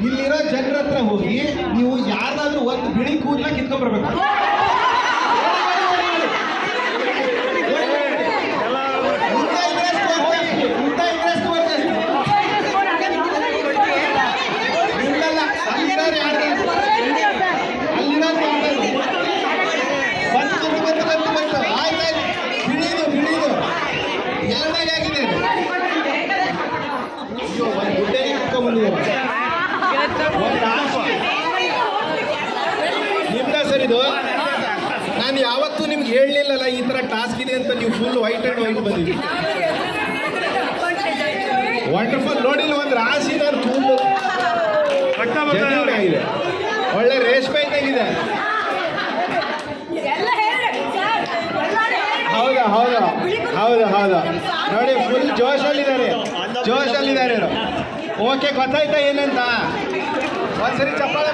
ಇಲ್ಲಿರೋ ಜನರ ಹತ್ರ ಹೋಗಿ ನೀವು ಯಾರಾದ್ರೂ ಒಂದು ಬಿಳಿ ಕೂದಲ ಕಿತ್ಕೊಂಡ್ಬರ್ಬೇಕು. ನಿಮ್ದ ಸರ್ ಇದು? ನಾನು ಯಾವತ್ತೂ ನಿಮ್ಗೆ ಹೇಳಲಿಲ್ಲಲ್ಲ ಈ ಥರ ಟಾಸ್ಕ್ ಇದೆ ಅಂತ. ನೀವು ಫುಲ್ ವೈಟ್ ಆ್ಯಂಡ್ ವೈಟ್ ಬಂದಿದ್ದೀವಿ. ವಂಡರ್ಫುಲ್. ನೋಡಿಲ್ಲ ಒಂದು ರಾಶಿ ನಾನು ಫುಲ್ ಆಗಿದೆ, ಒಳ್ಳೆ ರೇಷ್ಮೆ ಇದ್ದಾಗಿದೆ. ಹೌದಾ ಹೌದಾ ಹೌದಾ ಹೌದಾ ನೋಡಿ, ಫುಲ್ ಜೋಶಲ್ಲಿದ್ದಾರೆ, ಜೋಶಲ್ಲಿದ್ದಾರೆ. ಓಕೆ, ಗೊತ್ತಾಯ್ತಾ ಏನಂತ? ಒಂದ್ಸರಿ ಚಪ್ಪಾಳೆ